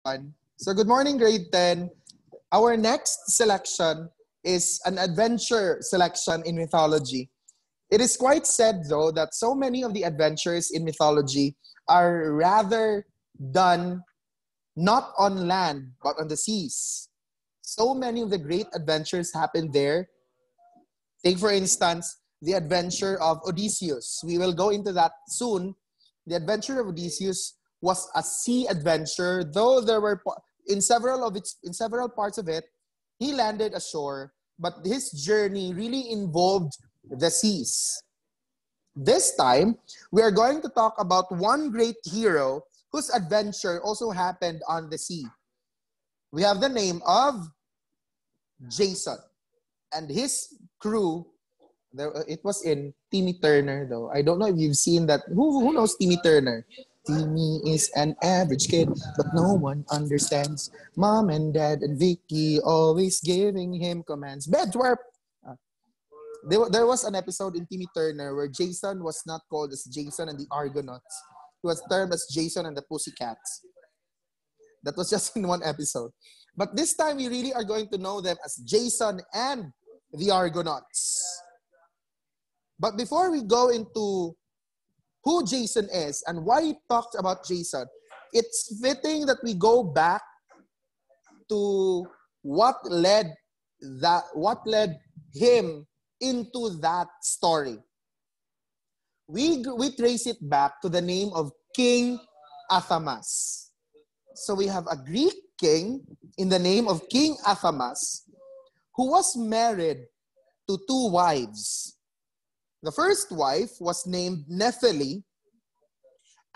everyone. So good morning, grade 10. Our next selection is an adventure selection in mythology. It is quite said, though, that so many of the adventures in mythology are rather done not on land, but on the seas. So many of the great adventures happen there. Take, for instance, the adventure of Odysseus. We will go into that soon. The adventure of Odysseus was a sea adventure, though there were in several parts of it, he landed ashore, but his journey really involved the seas. This time, we are going to talk about one great hero whose adventure also happened on the sea. We have the name of Jason and his crew. It was in Timmy Turner, though. I don't know if you've seen that. Who knows Timmy Turner? Timmy is an average kid, but no one understands. Mom and Dad and Vicky always giving him commands. Bedtwerp! There was an episode in Timmy Turner where Jason was not called as Jason and the Argonauts. He was termed as Jason and the Pussycats. That was just in one episode. But this time, we really are going to know them as Jason and the Argonauts. But before we go into who Jason is and why he talked about Jason, it's fitting that we go back to what led him into that story. We trace it back to the name of King Athamas. So we have a Greek king in the name of King Athamas who was married to two wives. The first wife was named Nephele,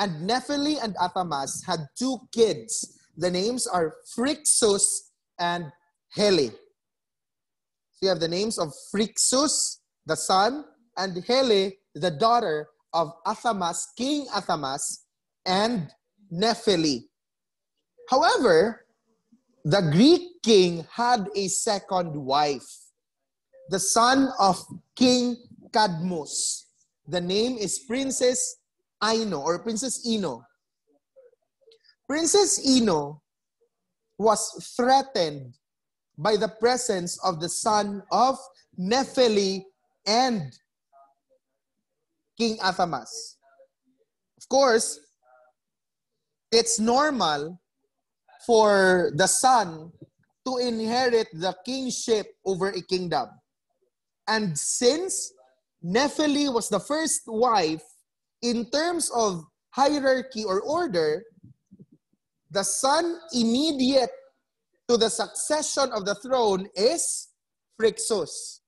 and Nephele and Athamas had two kids. The names are Phrixus and Hele. So you have the names of Phrixus, the son, and Hele, the daughter of Athamas, King Athamas, and Nephele. However, the Greek king had a second wife, the son of King Cadmus. The name is Princess Ino or Princess Ino. Princess Ino was threatened by the presence of the son of Nephele and King Athamas. Of course, it's normal for the son to inherit the kingship over a kingdom. And since Nephele was the first wife, in terms of hierarchy or order, the son immediate to the succession of the throne is Phrixus,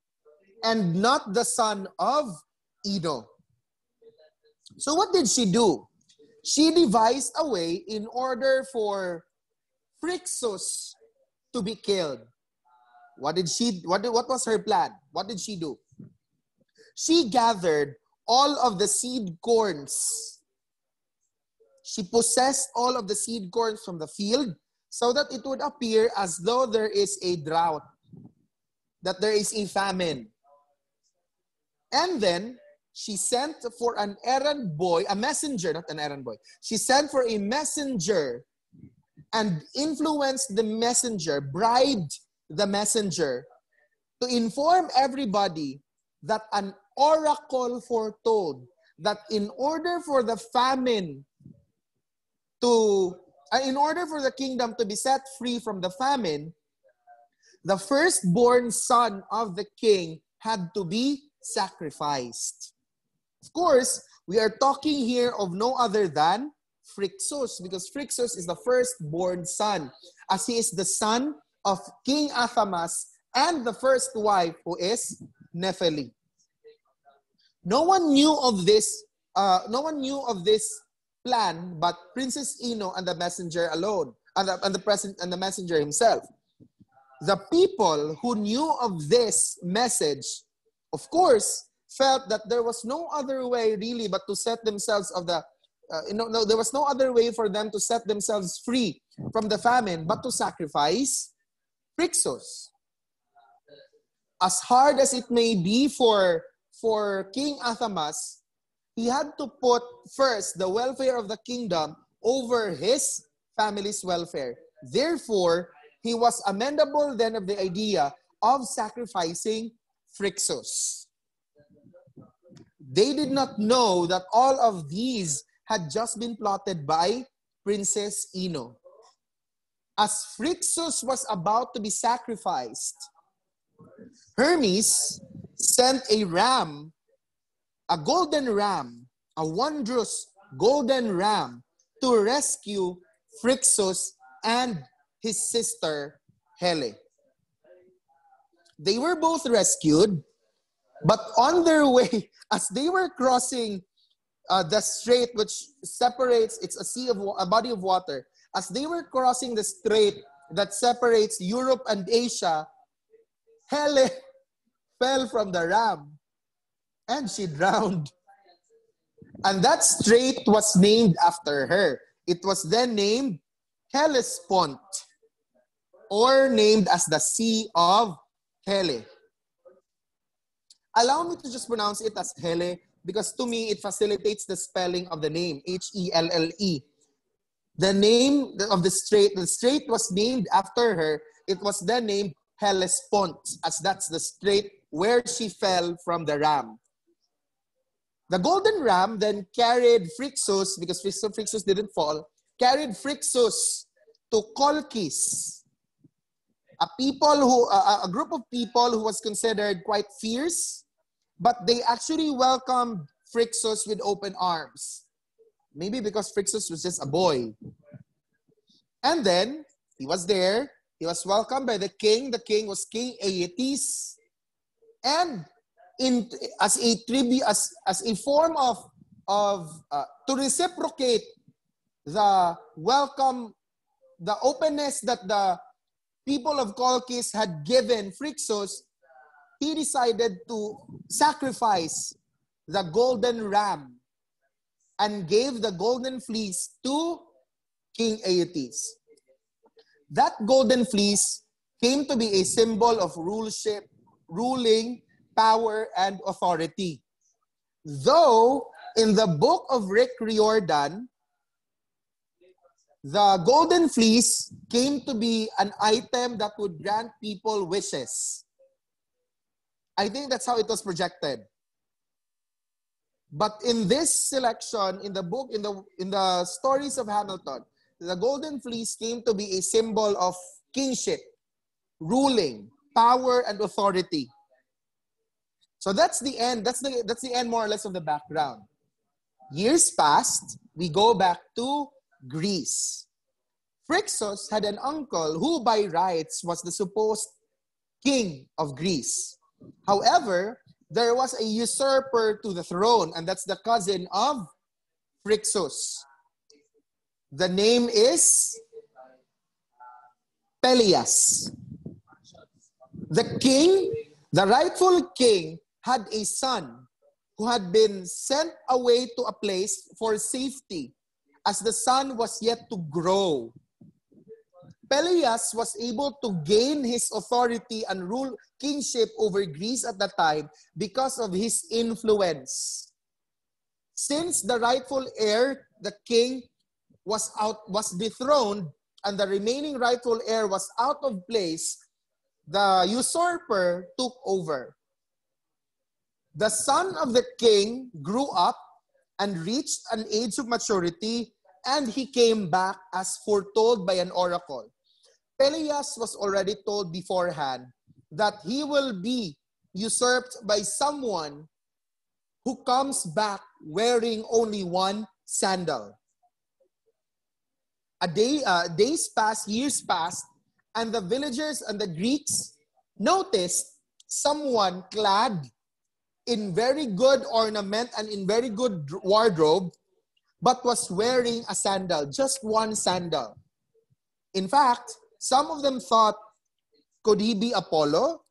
and not the son of Ino. So what did she do? She devised a way in order for Phrixus to be killed. What was her plan? What did she do? She gathered all of the seed corns. She possessed all of the seed corns from the field so that it would appear as though there is a drought, that there is a famine. And then she sent for an errand boy, a messenger, not an errand boy. She sent for a messenger and influenced the messenger, bribed the messenger to inform everybody that an oracle foretold that in order for the kingdom to be set free from the famine, the firstborn son of the king had to be sacrificed. Of course, we are talking here of no other than Phrixus, because Phrixus is the firstborn son, as he is the son of King Athamas and the first wife, who is Nephele. No one knew of this plan but Princess Ino and the messenger alone, and the messenger himself. The people who knew of this message, of course, felt that there was no other way really but to set themselves there was no other way for them to set themselves free from the famine but to sacrifice Phrixus. As hard as it may be for King Athamas, he had to put first the welfare of the kingdom over his family's welfare. Therefore, he was amenable then of the idea of sacrificing Phrixus. They did not know that all of these had just been plotted by Princess Ino. As Phrixus was about to be sacrificed, Hermes sent a ram, a golden ram, a wondrous golden ram, to rescue Phrixus and his sister Hele. They were both rescued, but on their way, as they were crossing the strait which separates, it's a body of water. As they were crossing the strait that separates Europe and Asia, Hele fell from the ram and she drowned. And that strait was named after her. It was then named Hellespont, or named as the Sea of Hele. Allow me to just pronounce it as Hele because to me it facilitates the spelling of the name, Helle. The name of the strait was named after her. It was then named Hellespont, as that's the strait where she fell from the ram. The golden ram then carried Phrixus, because Phrixus didn't fall, carried Phrixus to Colchis, a group of people who was considered quite fierce, but they actually welcomed Phrixus with open arms. Maybe because Phrixus was just a boy. And then, he was there. He was welcomed by the king. The king was King Aeetes. And as a form to reciprocate the welcome, the openness that the people of Colchis had given Phrixus, he decided to sacrifice the golden ram and gave the golden fleece to King Aeetes. That golden fleece came to be a symbol of ruling, power, and authority. Though, in the book of Rick Riordan, the golden fleece came to be an item that would grant people wishes. I think that's how it was projected. But in this selection, in the book, in the stories of Hamilton, the golden fleece came to be a symbol of kingship, ruling, power, and authority. So that's the end. That's the end, more or less, of the background. Years passed. We go back to Greece. Phrixus had an uncle who, by rights, was the supposed king of Greece. However, there was a usurper to the throne, and that's the cousin of Phrixus. The name is Pelias. The king, the rightful king, had a son who had been sent away to a place for safety as the son was yet to grow. Pelias was able to gain his authority and rule kingship over Greece at that time because of his influence. Since the rightful heir, the king, was dethroned, and the remaining rightful heir was out of place, the usurper took over. The son of the king grew up and reached an age of maturity, and he came back as foretold by an oracle. Pelias was already told beforehand that he will be usurped by someone who comes back wearing only one sandal. Days passed, years passed, and the villagers and the Greeks noticed someone clad in very good ornament and in very good wardrobe, but was wearing a sandal, just one sandal. In fact, some of them thought, could he be Apollo?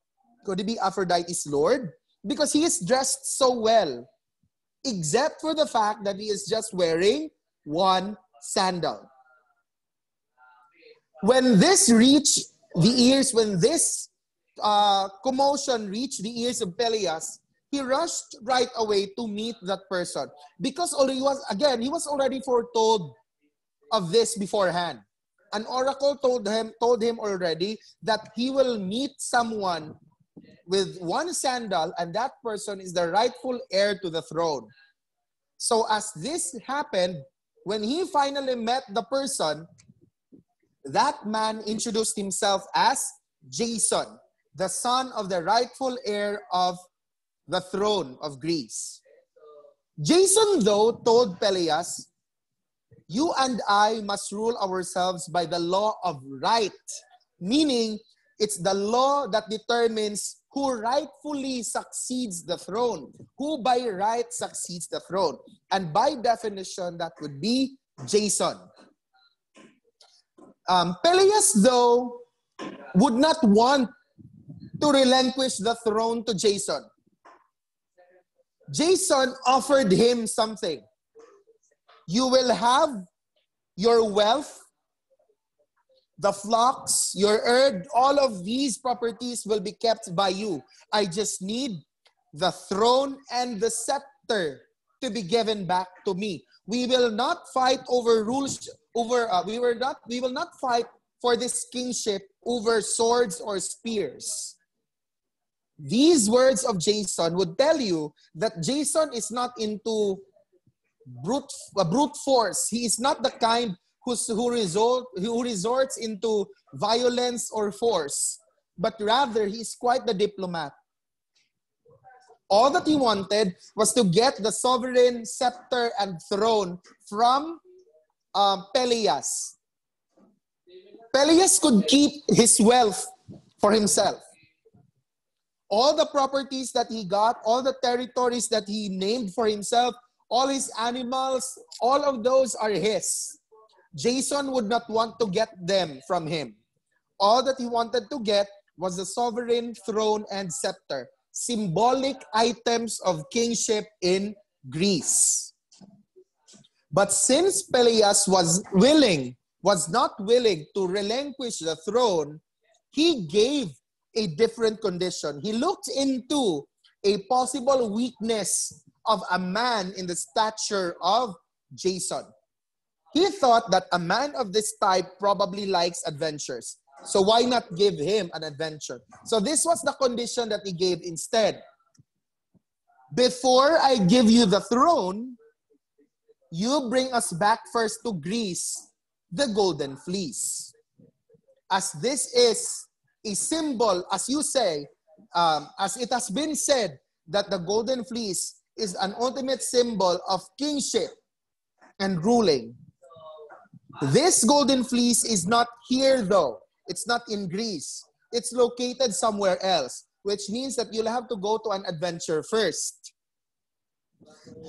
Could he be Aphrodite's Lord? Because he is dressed so well, except for the fact that he is just wearing one sandal. When this reached the ears, when this commotion reached the ears of Pelias, he rushed right away to meet that person. Because he was already foretold of this beforehand. An oracle told him already that he will meet someone with one sandal, and that person is the rightful heir to the throne. So as this happened, when he finally met the person, that man introduced himself as Jason, the son of the rightful heir of the throne of Greece. Jason, though, told Peleus, "You and I must rule ourselves by the law of right," meaning it's the law that determines who rightfully succeeds the throne, who by right succeeds the throne. And by definition, that would be Jason. Peleus, though, would not want to relinquish the throne to Jason. Jason offered him something. "You will have your wealth, the flocks, your herd, all of these properties will be kept by you. I just need the throne and the scepter to be given back to me. We will not fight over rules. We will not fight for this kingship over swords or spears." These words of Jason would tell you that Jason is not into brute force. He is not the kind who resorts into violence or force, but rather he is quite the diplomat. All that he wanted was to get the sovereign scepter and throne from Peleus. Peleus could keep his wealth for himself. All the properties that he got, all the territories that he named for himself, all his animals, all of those are his. Jason would not want to get them from him. All that he wanted to get was the sovereign throne and scepter, symbolic items of kingship in Greece. But since Peleus was not willing to relinquish the throne, he gave a different condition. He looked into a possible weakness of a man in the stature of Jason. He thought that a man of this type probably likes adventures. So why not give him an adventure? So this was the condition that he gave instead. "Before I give you the throne, you bring us back first to Greece the Golden Fleece." As this is a symbol, as you say, as it has been said, that the Golden Fleece is an ultimate symbol of kingship and ruling. This Golden Fleece is not here though. It's not in Greece. It's located somewhere else, which means that you'll have to go to an adventure first.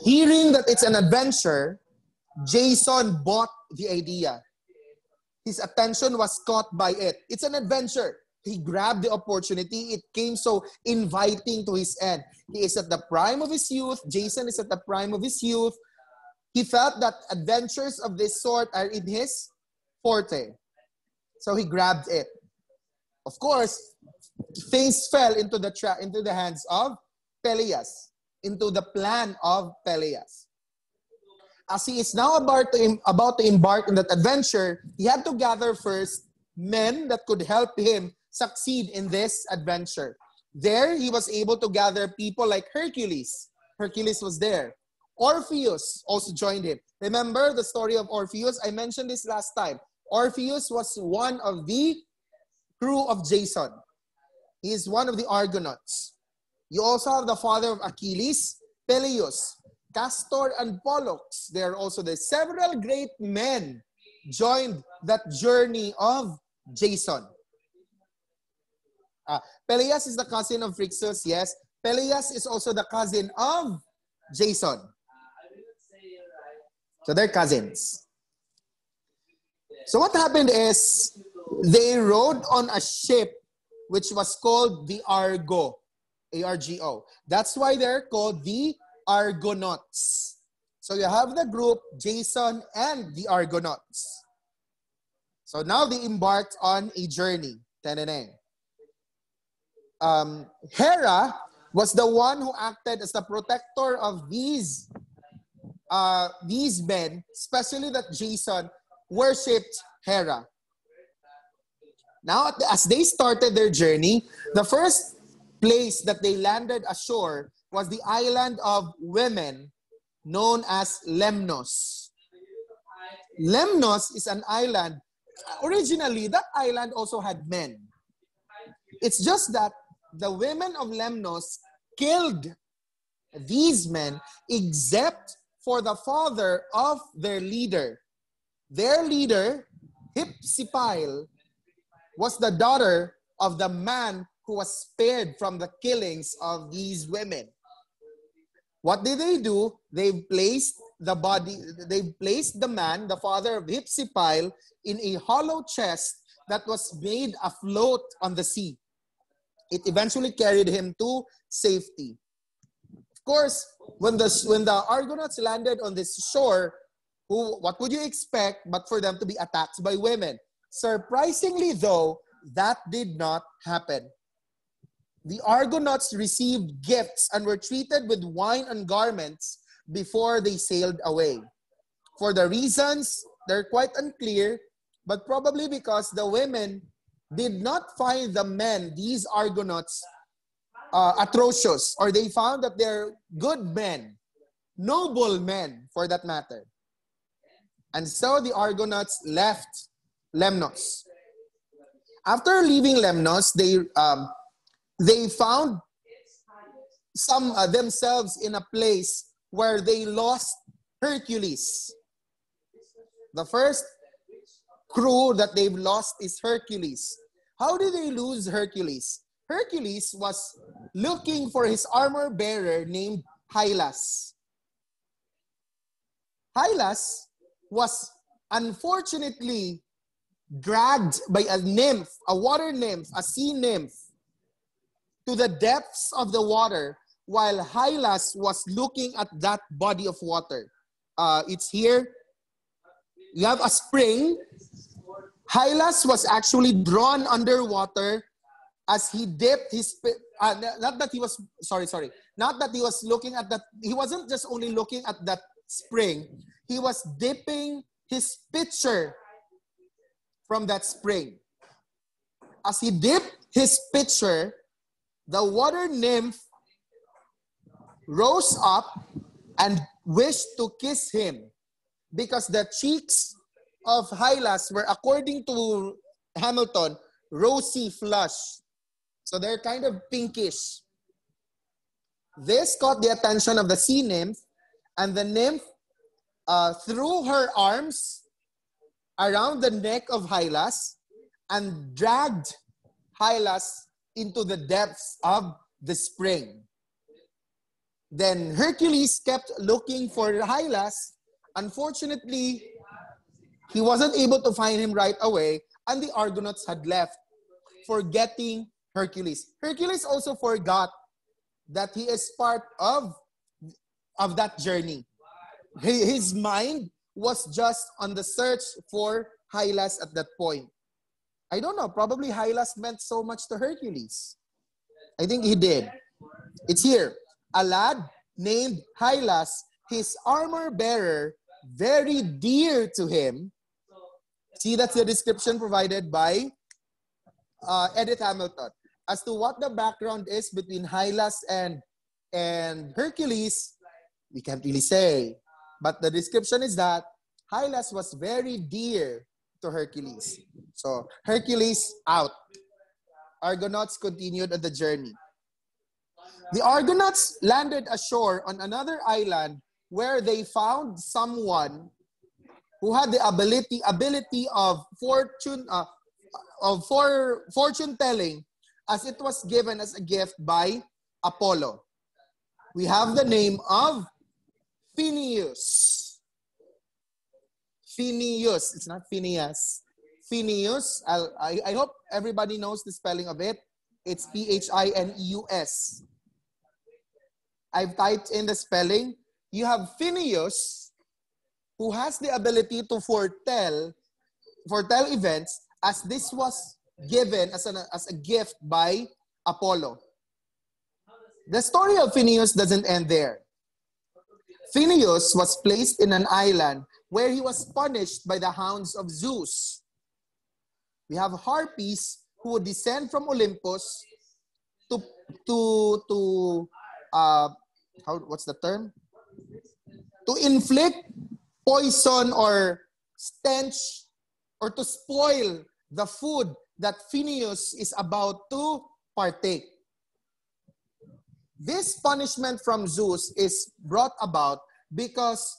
Hearing that it's an adventure, Jason bought the idea. His attention was caught by it. It's an adventure. He grabbed the opportunity. It came so inviting to his end. He is at the prime of his youth. Jason is at the prime of his youth. He felt that adventures of this sort are in his forte. So he grabbed it. Of course, things fell into the hands of Peleus, into the plan of Peleus. As he is now about to embark on that adventure, he had to gather first men that could help him succeed in this adventure. There, he was able to gather people like Hercules. Hercules was there. Orpheus also joined him. Remember the story of Orpheus? I mentioned this last time. Orpheus was one of the crew of Jason. He is one of the Argonauts. You also have the father of Achilles, Peleus, Castor, and Pollux. There are also the several great men joined that journey of Jason. Peleus is the cousin of Phrixus, yes. Peleus is also the cousin of Jason. So they're cousins. So what happened is they rode on a ship which was called the Argo, A-R-G-O. That's why they're called the Argonauts. So you have the group, Jason and the Argonauts. So now they embarked on a journey. Hera was the one who acted as the protector of these men, especially that Jason worshipped Hera. Now, as they started their journey, the first place that they landed ashore was the island of women known as Lemnos. Lemnos is an island. Originally, that island also had men. It's just that the women of Lemnos killed these men except for the father of their leader. Their leader, Hypsipyle, was the daughter of the man who was spared from the killings of these women. What did they do? They placed the man, the father of Hypsipyle, in a hollow chest that was made afloat on the sea. It eventually carried him to safety. Of course, when the Argonauts landed on this shore, what would you expect but for them to be attacked by women? Surprisingly, though, that did not happen. The Argonauts received gifts and were treated with wine and garments before they sailed away. For the reasons, they're quite unclear, but probably because the women did not find the men, these Argonauts, atrocious, or they found that they're good men, noble men for that matter. And so the Argonauts left Lemnos. After leaving Lemnos, they found themselves in a place where they lost Hercules. The first crew that they've lost is Hercules. How did they lose Hercules? Hercules was looking for his armor bearer named Hylas. Hylas was unfortunately dragged by a nymph, a water nymph, a sea nymph, to the depths of the water while Hylas was looking at that body of water. It's here. You have a spring. Hylas was actually drawn underwater as he dipped his, not that he was looking at that, he wasn't just only looking at that spring, he was dipping his pitcher from that spring. As he dipped his pitcher, the water nymph rose up and wished to kiss him because the cheeks of Hylas were, according to Hamilton, rosy flush. So they're kind of pinkish. This caught the attention of the sea nymph, and the nymph threw her arms around the neck of Hylas and dragged Hylas into the depths of the spring. Then Hercules kept looking for Hylas. Unfortunately, he wasn't able to find him right away, and the Argonauts had left, forgetting Hercules. Hercules also forgot that he is part of that journey. His mind was just on the search for Hylas at that point. I don't know, probably Hylas meant so much to Hercules. I think he did. It's here. A lad named Hylas, his armor bearer, very dear to him. See, that's the description provided by Edith Hamilton. As to what the background is between Hylas and Hercules, we can't really say. But the description is that Hylas was very dear to Hercules. So Hercules out. Argonauts continued on the journey. The Argonauts landed ashore on another island where they found someone who had the ability of fortune telling, as it was given as a gift by Apollo. We have the name of Phineus. Phineus. It's not Phineas. Phineus. I hope everybody knows the spelling of it. It's Phineus. I've typed in the spelling. You have Phineus, who has the ability to foretell events, as this was given as a gift by Apollo. The story of Phineus doesn't end there. Phineus was placed in an island where he was punished by the hounds of Zeus. We have harpies who would descend from Olympus to what's the term? To inflict poison or stench or to spoil the food that Phineus is about to partake. This punishment from Zeus is brought about because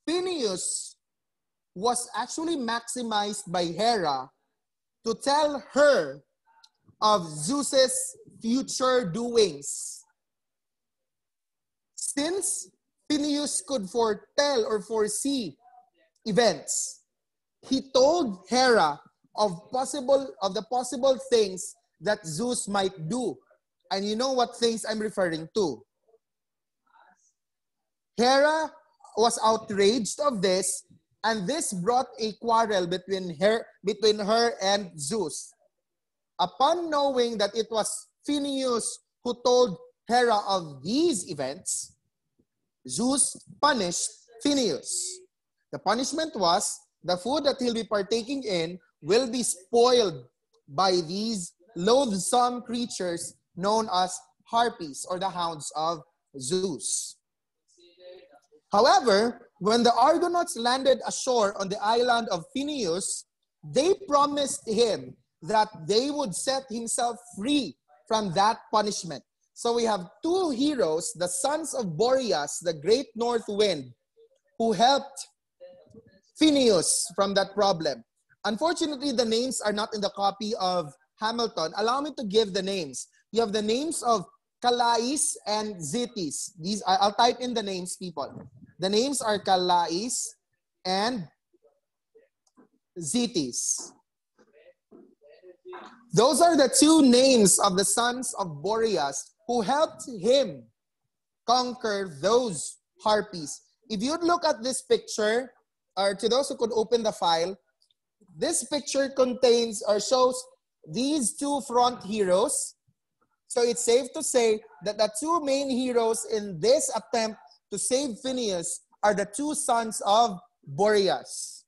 Phineus was actually maximized by Hera to tell her of Zeus's future doings. Since Phineus could foretell or foresee events, he told Hera of the possible things that Zeus might do. And you know what things I'm referring to. Hera was outraged of this, and this brought a quarrel between her and Zeus. Upon knowing that it was Phineus who told Hera of these events, Zeus punished Phineus. The punishment was the food that he'll be partaking in will be spoiled by these loathsome creatures known as harpies or the hounds of Zeus. However, when the Argonauts landed ashore on the island of Phineus, they promised him that they would set himself free from that punishment. So we have two heroes, the sons of Boreas, the great north wind, who helped Phineus from that problem. Unfortunately, the names are not in the copy of Hamilton. Allow me to give the names. You have the names of Calais and Zetes. These I'll type in the names, people. The names are Calais and Zetes. Those are the two names of the sons of Boreas who helped him conquer those harpies. If you'd look at this picture, or to those who could open the file, this picture contains or shows these two front heroes. So it's safe to say that the two main heroes in this attempt to save Phineus are the two sons of Boreas.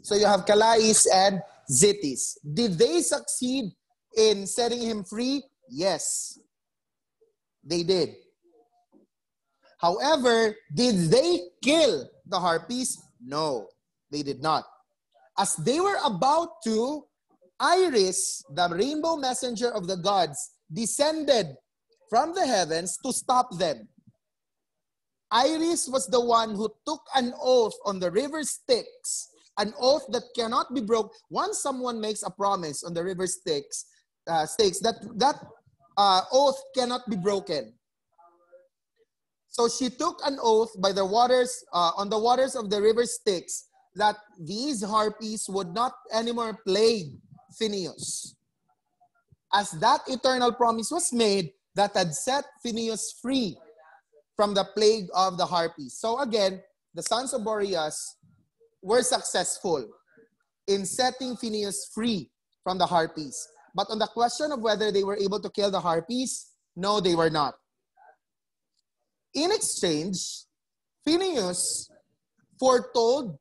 So you have Calais and Zetes. Did they succeed in setting him free? Yes, they did. However, did they kill the harpies? No, they did not. As they were about to, Iris, the rainbow messenger of the gods, descended from the heavens to stop them. Iris was the one who took an oath on the river Styx, an oath that cannot be broken. Once someone makes a promise on the river Styx, that oath cannot be broken. So she took an oath by the waters, on the waters of the river Styx, that these harpies would not anymore plague Phineus. As that eternal promise was made, that had set Phineus free from the plague of the harpies. So again, the sons of Boreas were successful in setting Phineus free from the harpies. But on the question of whether they were able to kill the harpies, no, they were not. In exchange, Phineus foretold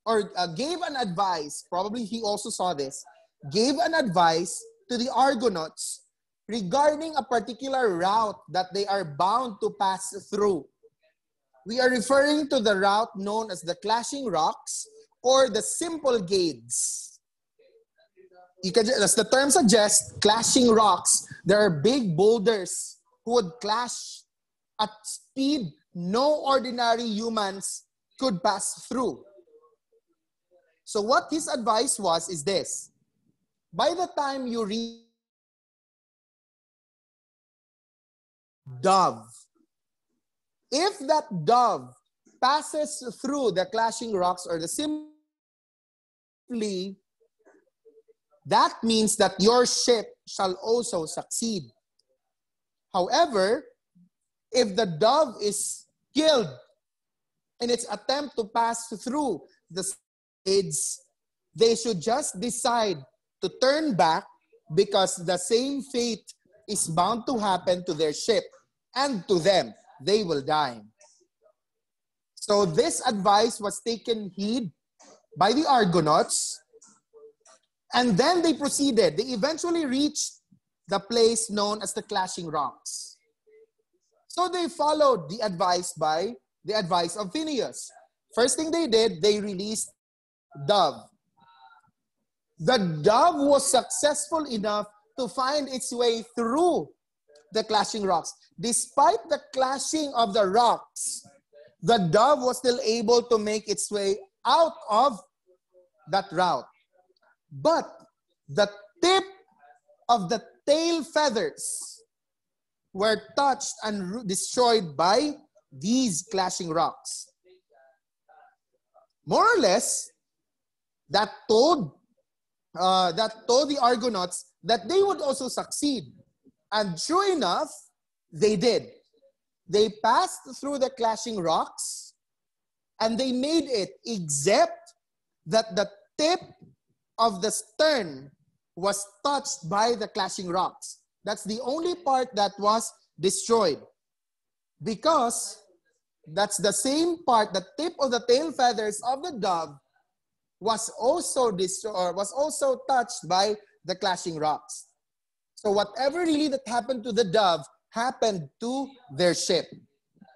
or gave an advice, probably he also saw this, gave an advice to the Argonauts regarding a particular route that they are bound to pass through. We are referring to the route known as the Clashing Rocks or the Simple Gades. As the term suggests, clashing rocks. There are big boulders who would clash at speed no ordinary humans could pass through. So what his advice was is this. By the time you reach dove, if that dove passes through the clashing rocks or the simply, that means that your ship shall also succeed. However, if the dove is killed in its attempt to pass through the Gades, they should just decide to turn back because the same fate is bound to happen to their ship and to them. They will die. So this advice was taken heed by the Argonauts, And then they proceeded. They eventually reached the place known as the Clashing Rocks. So they followed the advice of Phineas. First thing they did, they released dove. The dove was successful enough to find its way through the clashing rocks. Despite the clashing of the rocks, the dove was still able to make its way out of that route. But the tip of the tail feathers were touched and destroyed by these clashing rocks. More or less, that told the Argonauts that they would also succeed. And sure enough, they did. They passed through the clashing rocks and they made it, except that the tip of the stern was touched by the clashing rocks. That's the only part that was destroyed. Because that's the same part, the tip of the tail feathers of the dove was also destroyed, or was also touched by the clashing rocks. So whatever really that happened to the dove happened to their ship.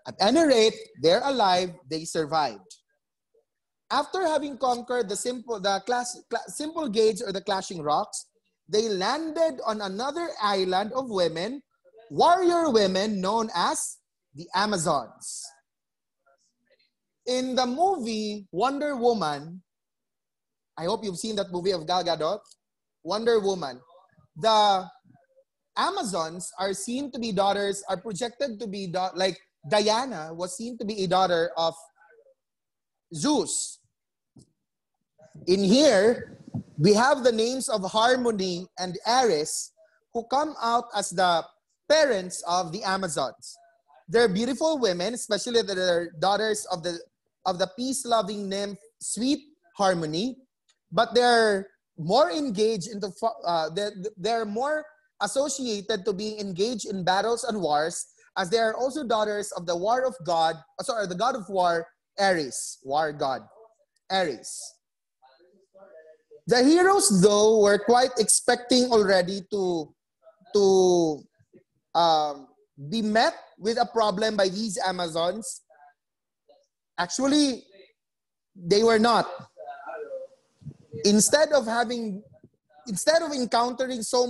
At any rate, they're alive, they survived. After having conquered the simple gauge or the clashing rocks, they landed on another island of women, warrior women known as the Amazons. In the movie Wonder Woman, I hope you've seen that movie of Gal Gadot, Wonder Woman. The Amazons are seen to be daughters, are projected to be, like Diana was seen to be a daughter of Zeus. In here, we have the names of Harmony and Ares, who come out as the parents of the Amazons. They're beautiful women, especially they're daughters of the peace-loving nymph, Sweet Harmony, but they're more engaged into, they're more associated to being engaged in battles and wars, as they are also daughters of the the god of war, Ares, war god, Ares. The heroes, though, were quite expecting already to be met with a problem by these Amazons. Actually, they were not. Instead of encountering so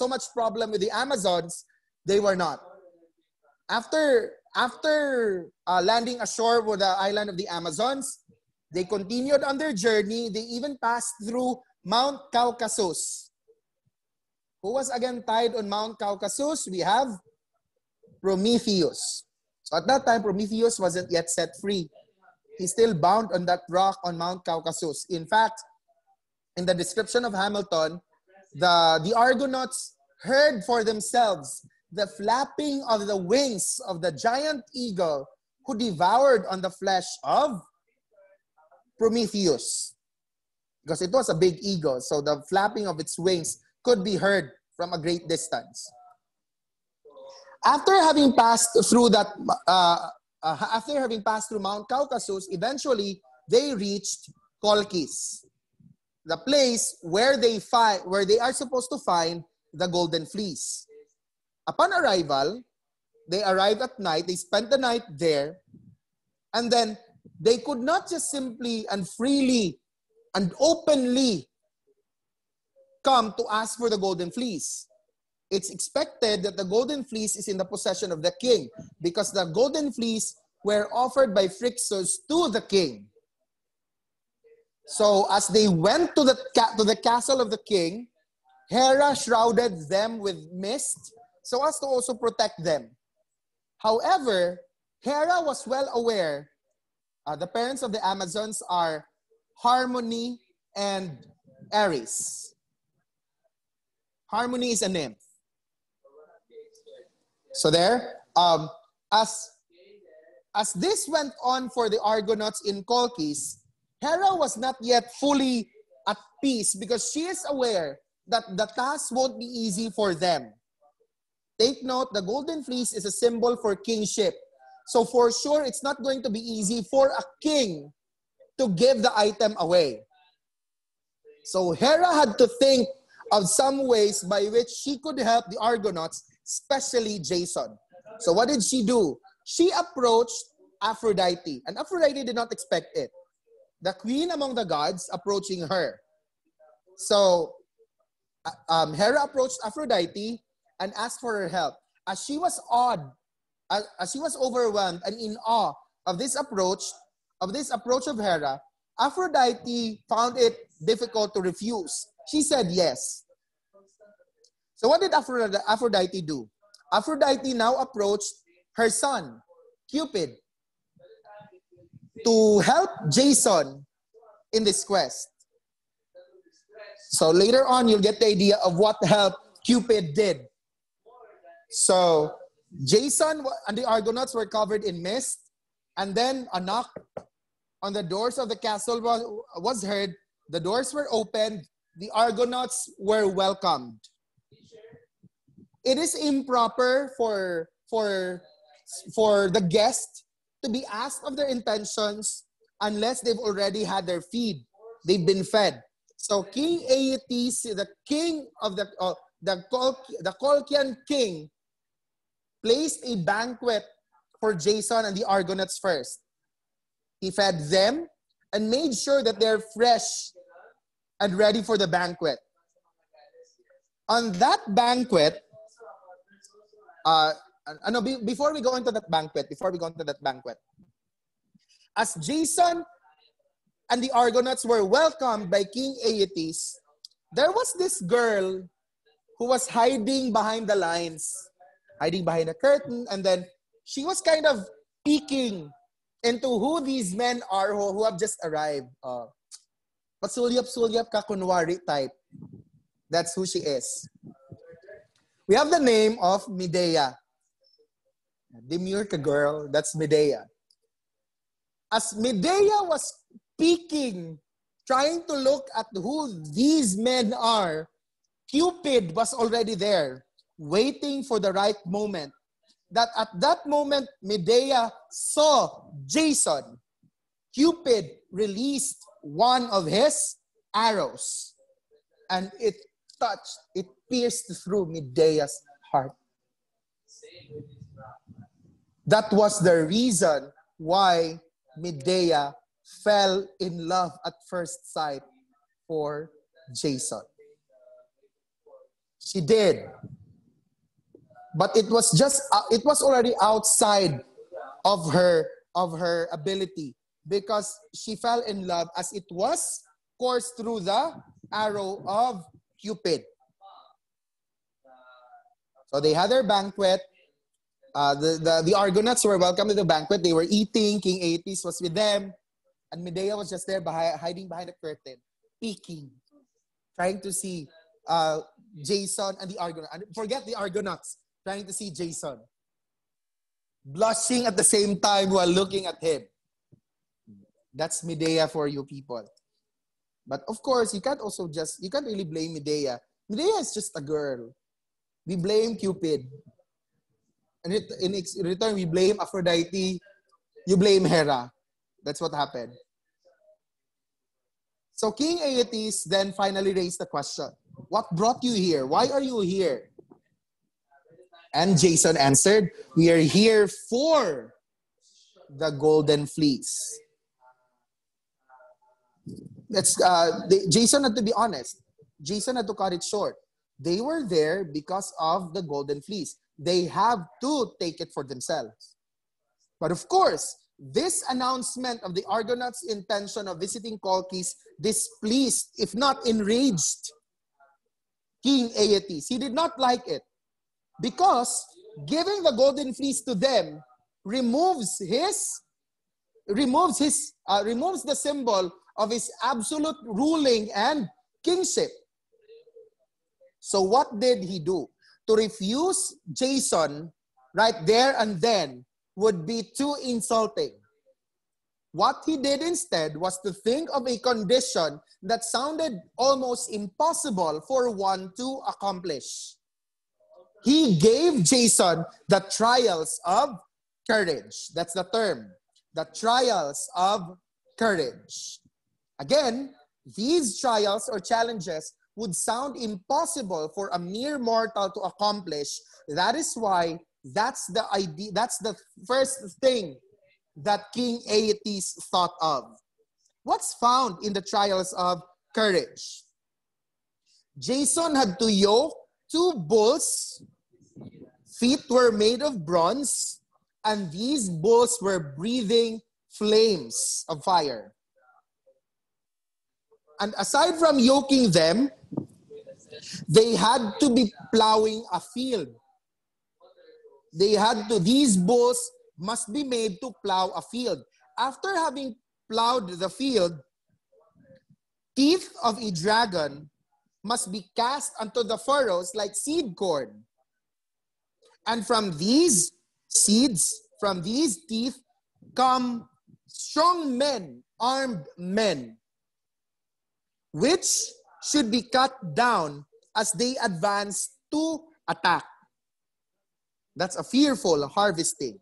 much problem with the Amazons, they were not. After landing ashore with the island of the Amazons, they continued on their journey. They even passed through Mount Caucasus. Who was again tied on Mount Caucasus? We have Prometheus. So at that time, Prometheus wasn't yet set free. He's still bound on that rock on Mount Caucasus. In fact, in the description of Hamilton, the Argonauts heard for themselves the flapping of the wings of the giant eagle who devoured on the flesh of Prometheus. Because it was a big eagle, so the flapping of its wings could be heard from a great distance. After having passed through Mount Caucasus, eventually they reached Colchis, the place where they are supposed to find the Golden Fleece. Upon arrival, they arrived at night, they spent the night there, and then they could not just simply and freely and openly come to ask for the Golden Fleece. It's expected that the Golden Fleece is in the possession of the king, because the Golden Fleece were offered by Phrixus to the king. So as they went to the castle of the king, Hera shrouded them with mist so as to also protect them. However, Hera was well aware, the parents of the Amazons are Harmony and Ares. Harmony is a nymph. So there, as this went on for the Argonauts in Colchis, Hera was not yet fully at peace because she is aware that the task won't be easy for them. Take note, the Golden Fleece is a symbol for kingship. So for sure, it's not going to be easy for a king to give the item away. So Hera had to think of some ways by which she could help the Argonauts, especially Jason. So what did she do? She approached Aphrodite, and Aphrodite did not expect it. The queen among the gods approaching her. So Hera approached Aphrodite and asked for her help. As she was as she was overwhelmed and in awe of this approach of Hera, Aphrodite found it difficult to refuse. She said yes. So what did Aphrodite do? Aphrodite now approached her son, Cupid, to help Jason in this quest. So later on, you'll get the idea of what help Cupid did. So Jason and the Argonauts were covered in mist, and then a knock on the doors of the castle was heard. The doors were opened. The Argonauts were welcomed. It is improper for the guest to be asked of their intentions unless they've already had their feed. They've been fed. So King Aeetes, the king of the Colchian king, placed a banquet for Jason and the Argonauts first. He fed them and made sure that they're fresh and ready for the banquet. On that banquet, before we go into that banquet, as Jason and the Argonauts were welcomed by King Aeetes, there was this girl who was hiding behind the lines, hiding behind a curtain, and then she was kind of peeking into who these men are who have just arrived. Pasulyap-sulyap ka kunwari type. That's who she is. We have the name of Medea. Demure ka girl, that's Medea. As Medea was peeking, trying to look at who these men are, Cupid was already there, waiting for the right moment. That at that moment, Medea saw Jason. Cupid released one of his arrows, and it pierced through Medea's heart. That was the reason why Medea fell in love at first sight for Jason. She did. But it was already outside of her ability, because she fell in love as it was coursed through the arrow of Cupid. So they had their banquet. The Argonauts were welcome to the banquet. They were eating. King Aeetes was with them. And Medea was just there hiding behind a curtain, peeking, trying to see Jason and the Argonauts. And forget the Argonauts, trying to see Jason. Blushing at the same time while looking at him. That's Medea for you people. But of course, you can't really blame Medea. Medea is just a girl. We blame Cupid. And in return, we blame Aphrodite. You blame Hera. That's what happened. So King Aeetes then finally raised the question, what brought you here? Why are you here? And Jason answered, we are here for the Golden Fleece. Jason had to be honest. Jason had to cut it short. They were there because of the Golden Fleece. They have to take it for themselves. But of course, this announcement of the Argonauts' intention of visiting Colchis displeased, if not enraged, King Aeetes. He did not like it, because giving the Golden Fleece to them removes the symbol of his absolute ruling and kingship. So what did he do? To refuse Jason right there and then would be too insulting. What he did instead was to think of a condition that sounded almost impossible for one to accomplish. He gave Jason the trials of courage. That's the term. The trials of courage. Again, These trials or challenges would sound impossible for a mere mortal to accomplish. That is why that's the idea, that's the first thing that King Aeetes thought of. What's found in the trials of courage? Jason had to yoke two bulls. Feet were made of bronze, and these bulls were breathing flames of fire. And aside from yoking them, they had to be plowing a field. These bulls must be made to plow a field. After having plowed the field, teeth of a dragon must be cast onto the furrows like seed corn. And from these seeds, from these teeth, come strong men, armed men, which should be cut down as they advance to attack. That's a fearful harvesting.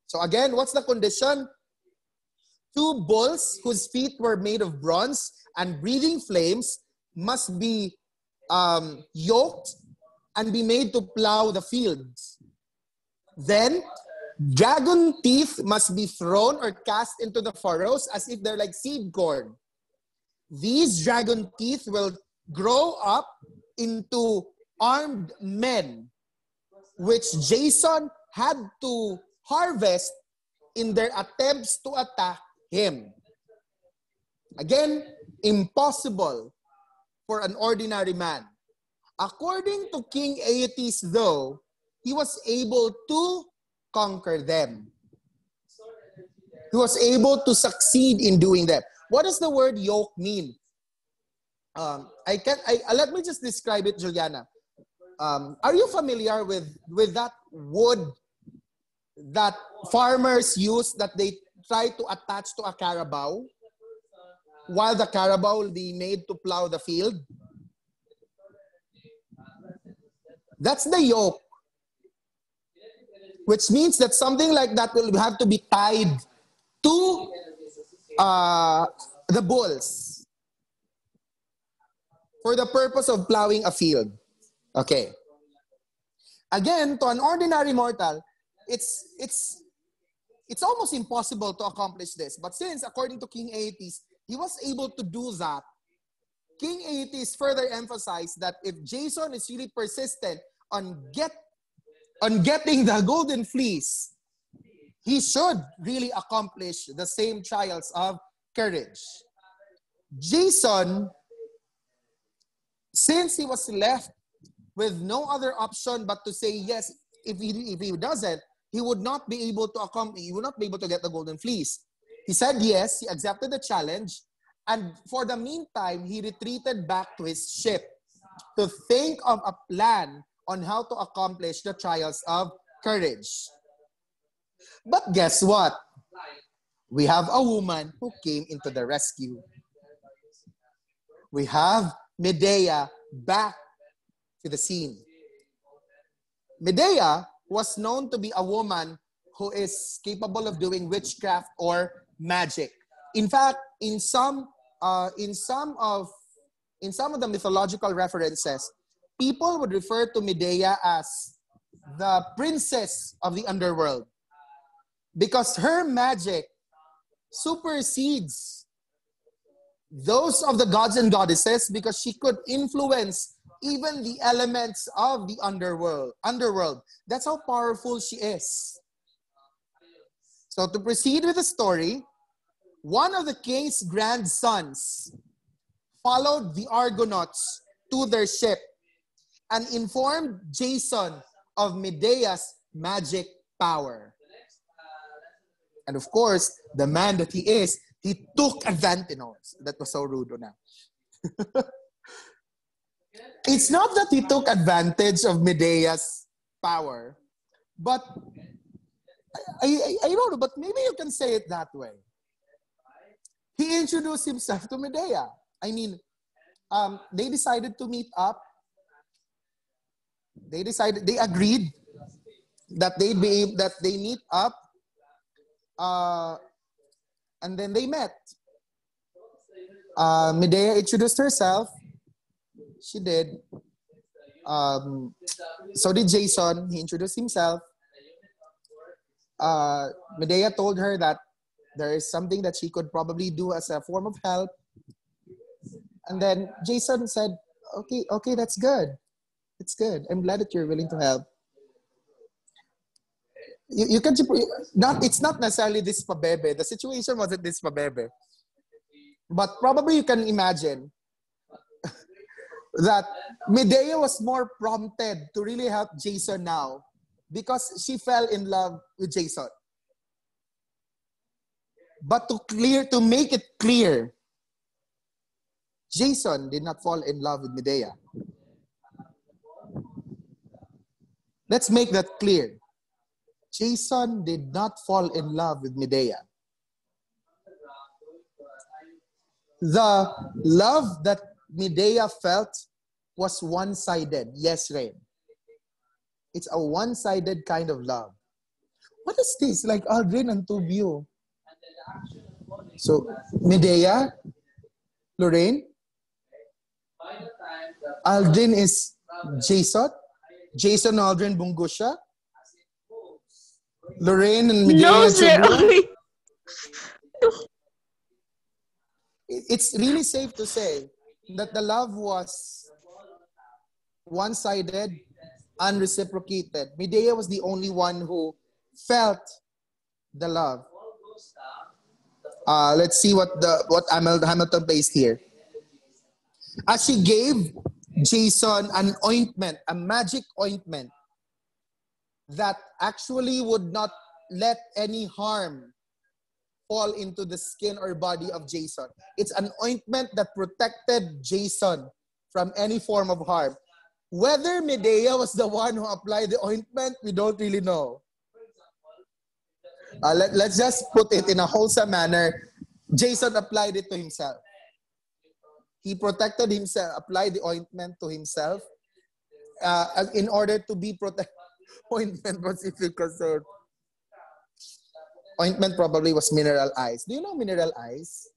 So again, what's the condition? Two bulls whose feet were made of bronze and breathing flames must be yoked and be made to plow the fields. Then, dragon teeth must be thrown or cast into the furrows as if they're like seed corn. These dragon teeth will grow up into armed men, which Jason had to harvest in their attempts to attack him. Again, impossible for an ordinary man. According to King Aeetes, though, he was able to conquer them. He was able to succeed in doing that. What does the word yoke mean? Let me just describe it, Juliana. Are you familiar with that wood that farmers use that they try to attach to a carabao, while the carabao will be made to plow the field? That's the yoke. Which means that something like that will have to be tied to the bulls for the purpose of plowing a field. Okay. Again, to an ordinary mortal, it's almost impossible to accomplish this. But since, according to King Aeetes, he was able to do that, King Aeetes further emphasized that if Jason is really persistent on getting the Golden Fleece, he should really accomplish the same trials of courage. Jason, since he was left with no other option but to say yes, if he doesn't, he would not be able to accomplish, he would not be able to get the Golden Fleece. He said yes, he accepted the challenge, and for the meantime, he retreated back to his ship to think of a plan on how to accomplish the trials of courage. But guess what? We have a woman who came into the rescue. We have Medea back to the scene. Medea was known to be a woman who is capable of doing witchcraft or magic. In fact, in some of the mythological references, people would refer to Medea as the princess of the underworld because her magic supersedes those of the gods and goddesses because she could influence even the elements of the underworld. That's how powerful she is. So to proceed with the story, one of the king's grandsons followed the Argonauts to their ship and informed Jason of Medea's magic power. And of course, the man that he is, he took advantage. No, that was so rude now. It's not that he took advantage of Medea's power, but I don't know, but maybe you can say it that way. He introduced himself to Medea. I mean, they decided to meet up. They agreed that they meet up, and then they met. Medea introduced herself. She did. So did Jason. He introduced himself. Medea told her that there is something that she could probably do as a form of help. And then Jason said, okay, that's good. It's good. I'm glad that you're willing to help. You can not. It's not necessarily this pabebe. The situation wasn't this pabebe, but probably you can imagine that Medea was more prompted to really help Jason now because she fell in love with Jason. But to make it clear, Jason did not fall in love with Medea. Let's make that clear. Jason did not fall in love with Medea. The love that Medea felt was one-sided. Yes, Rain. It's a one-sided kind of love. What is this? Like Aldrin and Tubio. So, Medea, Lorraine, Aldrin is Jason, Jason Aldrin Bungusha, Lorraine and No, Medea sir. Chubio. It's really safe to say that the love was one-sided, unreciprocated. Medea was the only one who felt the love. Let's see what Hamilton placed here. As she gave Jason an ointment, a magic ointment that actually would not let any harm fall into the skin or body of Jason. It's an ointment that protected Jason from any form of harm. Whether Medea was the one who applied the ointment, we don't really know. Let's just put it in a wholesome manner. Jason applied it to himself. He protected himself, applied the ointment to himself in order to be protected. Ointment was difficult. Ointment probably was mineral ice. Do you know mineral ice?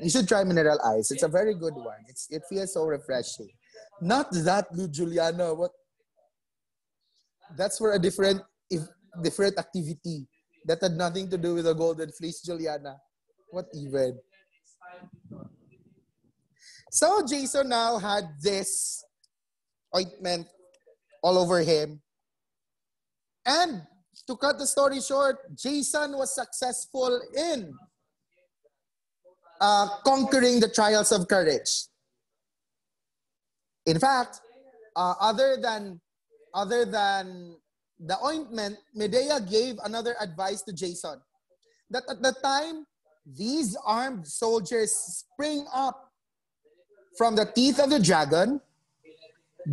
You should try mineral ice. It's a very good one. It feels so refreshing. Not that, Juliana. What? That's for a different activity that had nothing to do with the Golden Fleece, Juliana. What even? So Jason now had this ointment all over him. And to cut the story short, Jason was successful in conquering the trials of courage. In fact, other than the ointment, Medea gave another advice to Jason. That at the time, these armed soldiers spring up from the teeth of the dragon,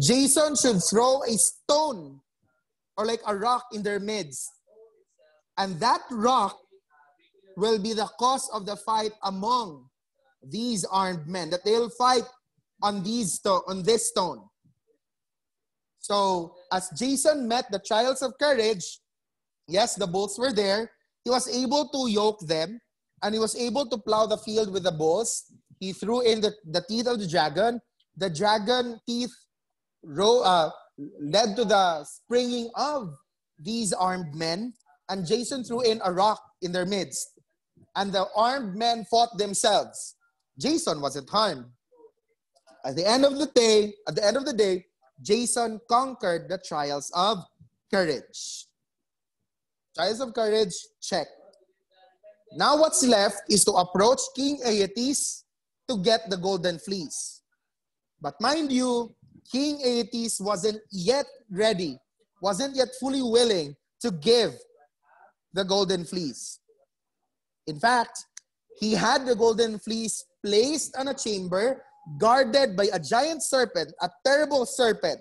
Jason should throw a stone or like a rock in their midst. And that rock will be the cause of the fight among these armed men. That they'll fight on this stone. So as Jason met the trials of courage, yes, the bulls were there. He was able to yoke them and he was able to plow the field with the bulls. He threw in the teeth of the dragon. The dragon teeth led to the springing of these armed men. And Jason threw in a rock in their midst. And the armed men fought themselves. Jason wasn't harmed. At the end of the day, Jason conquered the trials of courage. Trials of courage, check. Now what's left is to approach King Aeetes to get the Golden Fleece. But mind you, King Aeetes wasn't yet ready, wasn't yet fully willing to give the Golden Fleece. In fact, he had the Golden Fleece placed on a chamber guarded by a giant serpent, a terrible serpent,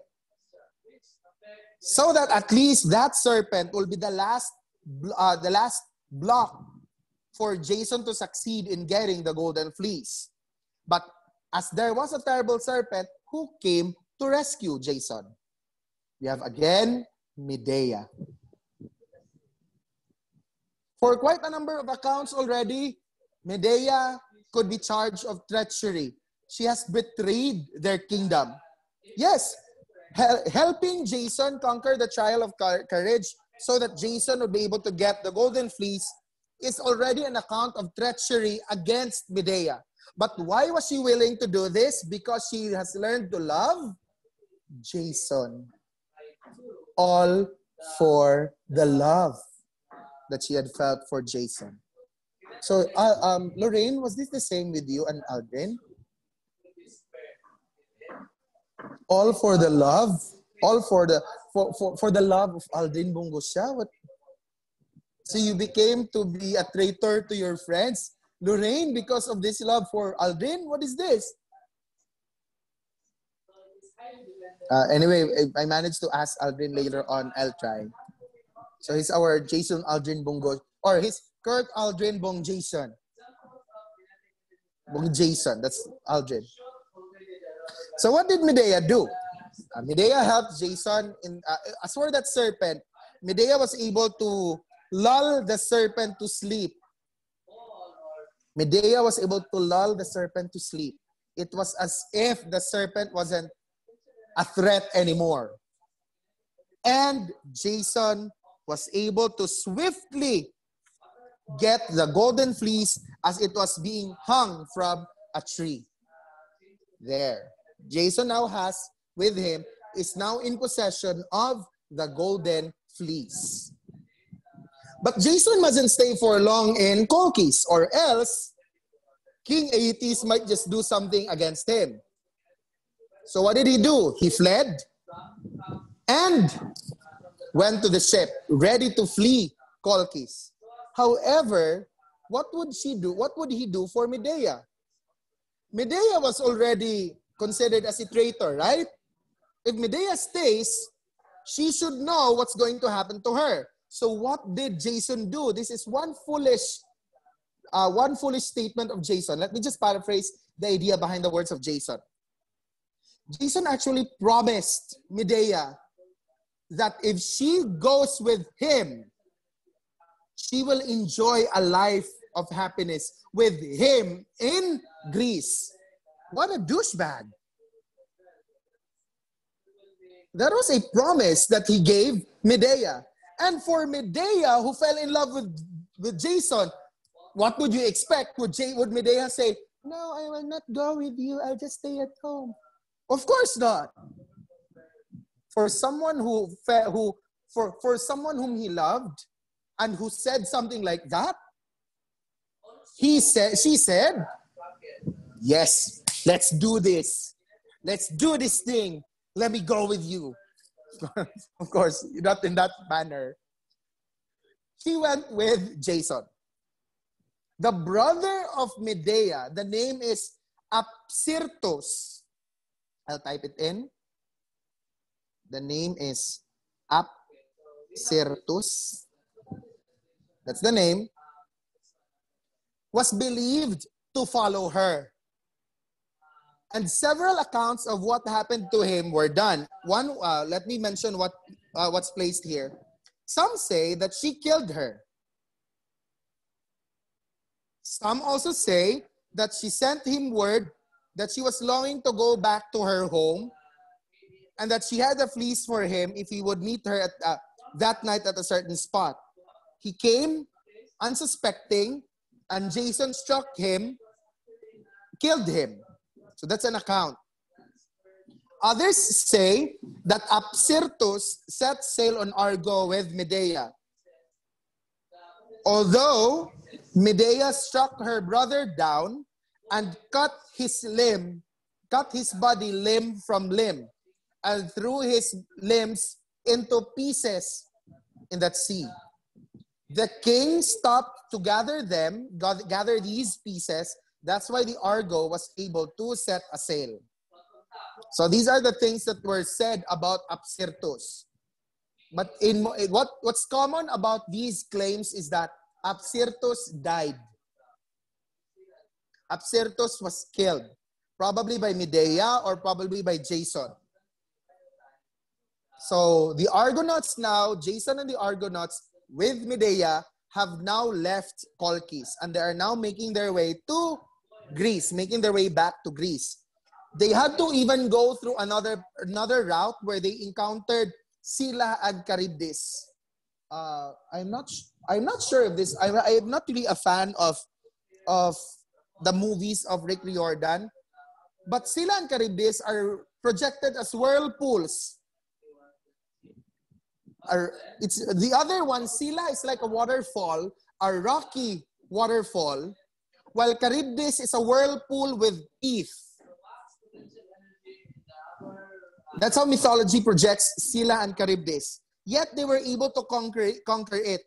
so that at least that serpent will be the last block for Jason to succeed in getting the Golden Fleece. But as there was a terrible serpent who came to rescue Jason, we have again Medea. For quite a number of accounts already, Medea could be charged of treachery. She has betrayed their kingdom. Yes, helping Jason conquer the trial of courage so that Jason would be able to get the Golden Fleece is already an account of treachery against Medea. But why was she willing to do this? Because she has learned to love Jason. All for the love that she had felt for Jason. So, Lorraine, was this the same with you and Aldrin? All for the love? All for the love of Aldrin Bungosya? What? So you became to be a traitor to your friends? Lorraine, because of this love for Aldrin? What is this? Anyway, I managed to ask Aldrin later on. I'll try. So he's our Jason Aldrin Bungo, or he's Kurt Aldrin Bong Jason. Bong Jason, that's Aldrin. So what did Medea do? Medea helped Jason in as for that serpent. Medea was able to lull the serpent to sleep. Medea was able to lull the serpent to sleep. It was as if the serpent wasn't a threat anymore. And Jason was able to swiftly get the golden fleece as it was being hung from a tree. There. Jason now has with him, is now in possession of the golden fleece. But Jason mustn't stay for long in Colchis, or else King Aeetes might just do something against him. So what did he do? He fled and went to the ship, ready to flee Colchis. However, what would she do? What would he do for Medea? Medea was already considered as a traitor, right? If Medea stays, she should know what's going to happen to her. So what did Jason do? This is one foolish statement of Jason. Let me just paraphrase the idea behind the words of Jason. Jason actually promised Medea that if she goes with him, she will enjoy a life of happiness with him in Greece. What a douchebag. That was a promise that he gave Medea. And for Medea, who fell in love with Jason, what would you expect? Would Medea say, "No, I will not go with you. I'll just stay at home"? Of course not. For someone for someone whom he loved and who said something like that, she said, "Yes, let's do this. Let's do this thing. Let me go with you." Of course, not in that manner. She went with Jason. The brother of Medea, the name is Apsyrtus. I'll type it in. The name is Apsyrtus. That's the name. Was believed to follow her. And several accounts of what happened to him were done. One, let me mention what's placed here. Some say that she killed her. Some also say that she sent him word that she was longing to go back to her home and that she had a fleece for him if he would meet her at that night at a certain spot. He came unsuspecting, and Jason struck him, killed him. So that's an account. Others say that Apsyrtus set sail on Argo with Medea. Although Medea struck her brother down and cut his body limb from limb, and threw his limbs into pieces in that sea. The king stopped to gather these pieces. That's why the Argo was able to set a sail. So these are the things that were said about Apsyrtus. But what's common about these claims is that Apsyrtus died. Apsyrtus was killed, probably by Medea or probably by Jason. So the Argonauts now, Jason and the Argonauts with Medea, have now left Colchis, and they are now making their way to Greece, making their way back to Greece. They had to even go through another route where they encountered Scylla and Charybdis. I'm not sure if this. I'm not really a fan of the movies of Rick Riordan, but Scylla and Charybdis are projected as whirlpools. It's the other one. Scylla is like a waterfall, a rocky waterfall, while Charybdis is a whirlpool with teeth. That's how mythology projects Scylla and Charybdis. Yet they were able to conquer it.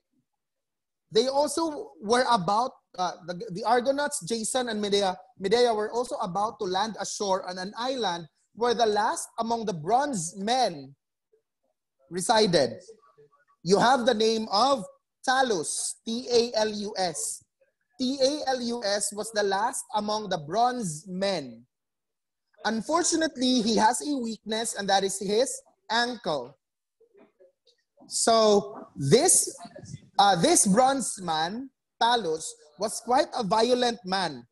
They also were about, the Argonauts, Jason and Medea were also about to land ashore on an island where the last among the bronze men resided. You have the name of Talus, T-A-L-U-S. T-A-L-U-S was the last among the bronze men. Unfortunately, he has a weakness, and that is his ankle. So this bronze man, Talus, was quite a violent man.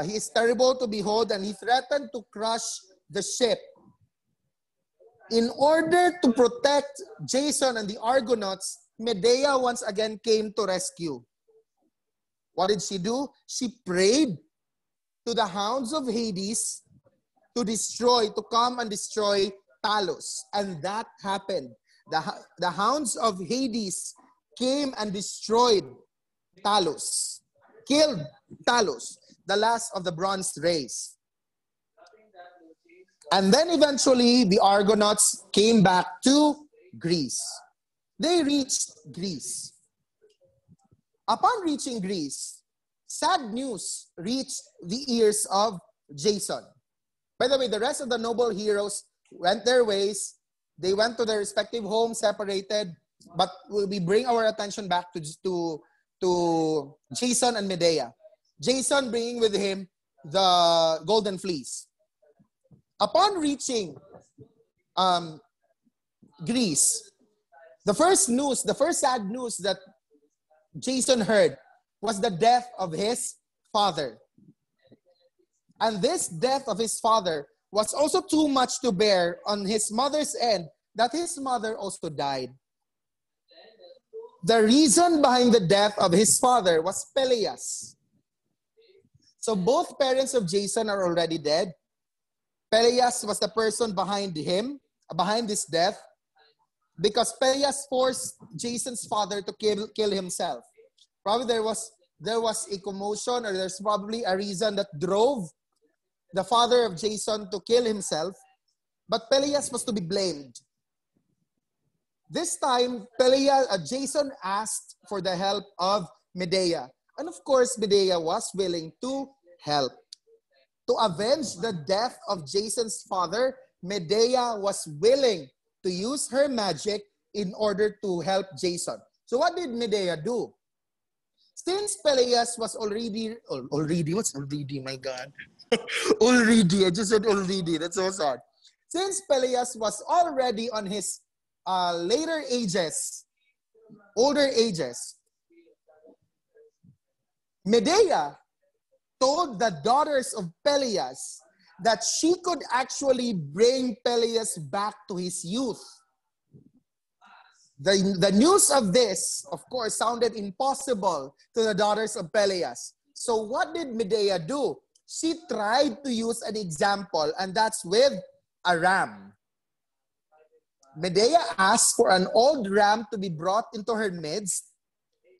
He is terrible to behold, and he threatened to crush the ship. In order to protect Jason and the Argonauts, Medea once again came to rescue. What did she do? She prayed to the hounds of Hades to come and destroy Talus. And that happened. The hounds of Hades came and destroyed Talus, killed Talus, the last of the bronze race. And then eventually the Argonauts came back to Greece. They reached Greece. Upon reaching Greece, sad news reached the ears of Jason. By the way, the rest of the noble heroes went their ways. They went to their respective homes, separated. But we bring our attention back to Jason and Medea. Jason bringing with him the Golden Fleece. Upon reaching Greece, the first sad news that Jason heard was the death of his father. And this death of his father was also too much to bear on his mother's end, that his mother also died. The reason behind the death of his father was Peleus. So both parents of Jason are already dead. Peleus was the person behind this death, because Peleus forced Jason's father to kill himself. Probably there was a commotion, or there's probably a reason that drove the father of Jason to kill himself, but Peleus was to be blamed. This time, Jason asked for the help of Medea. And of course, Medea was willing to help. To avenge the death of Jason's father, Medea was willing to use her magic in order to help Jason. So what did Medea do? Since Peleus was already, what's already, my God? Already, I just said already, that's so sad. Since Peleus was already on his older ages, Medea told the daughters of Peleus that she could actually bring Peleus back to his youth. The news of this, of course, sounded impossible to the daughters of Peleus. So what did Medea do? She tried to use an example, and that's with a ram. Medea asked for an old ram to be brought into her midst.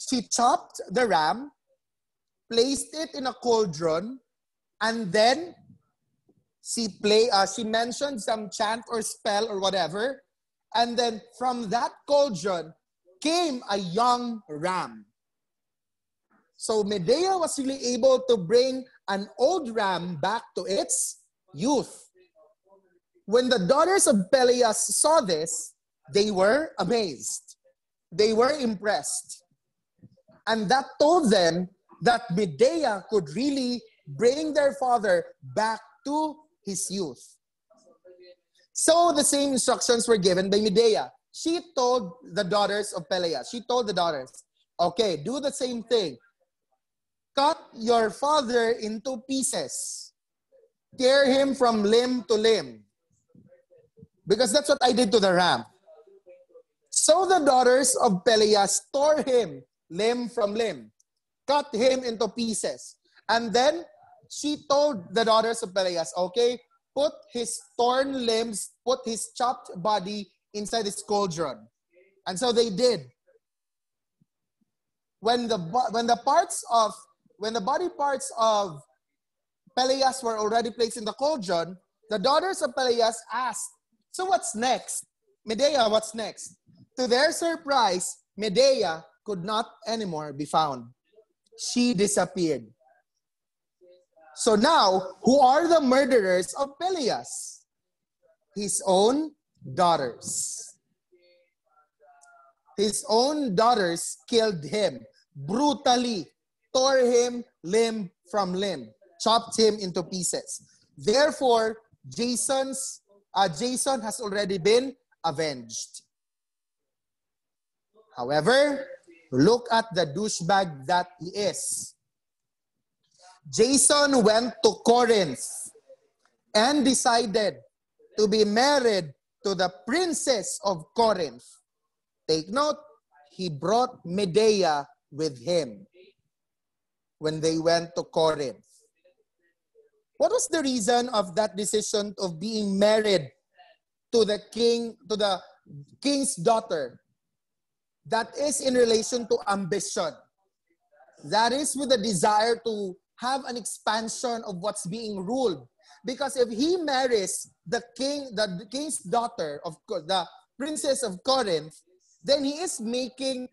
She chopped the ram, placed it in a cauldron, and then she mentioned some chant or spell or whatever. And then from that cauldron came a young ram. So Medea was really able to bring an old ram back to its youth. When the daughters of Peleus saw this, they were amazed. They were impressed. And that told them that Medea could really bring their father back to his youth. So the same instructions were given by Medea. She told the daughters of Peleus, okay, do the same thing. cut your father into pieces. Tear him from limb to limb. Because that's what I did to the ram. So the daughters of Peleas tore him limb from limb, cut him into pieces. And then she told the daughters of Peleas, okay, put his torn limbs, put his chopped body inside this cauldron. And so they did. When the body parts of Peleas were already placed in the cauldron, the daughters of Peleas asked, so what's next? Medea, what's next? To their surprise, Medea could not anymore be found. She disappeared. So now, who are the murderers of Peleas? His own daughters. His own daughters killed him brutally, tore him limb from limb, chopped him into pieces. Therefore, Jason has already been avenged. However, look at the douchebag that he is. Jason went to Corinth and decided to be married to the princess of Corinth. Take note, he brought Medea with him when they went to Corinth. What was the reason of that decision of being married to the king's daughter? That is in relation to ambition. That is with the desire to have an expansion of what's being ruled. Because if he marries the king's daughter, of course, the princess of Corinth, then he is making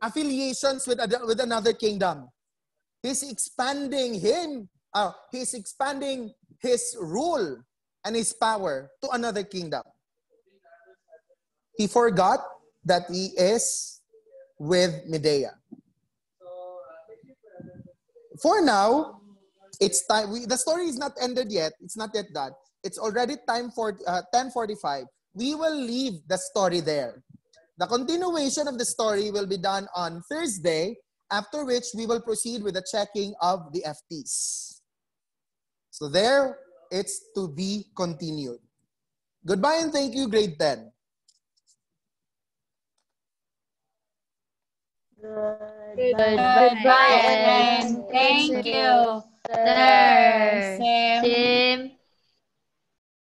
affiliations with another kingdom. He's expanding his rule and his power to another kingdom. He forgot that he is with Medea. For now, it's time. The story is not ended yet. It's not yet done. It's already time for 10:45. We will leave the story there. The continuation of the story will be done on Thursday, after which we will proceed with the checking of the FTs. So there, it's to be continued. Goodbye and thank you, grade 10. Goodbye and thank you, sir. Same.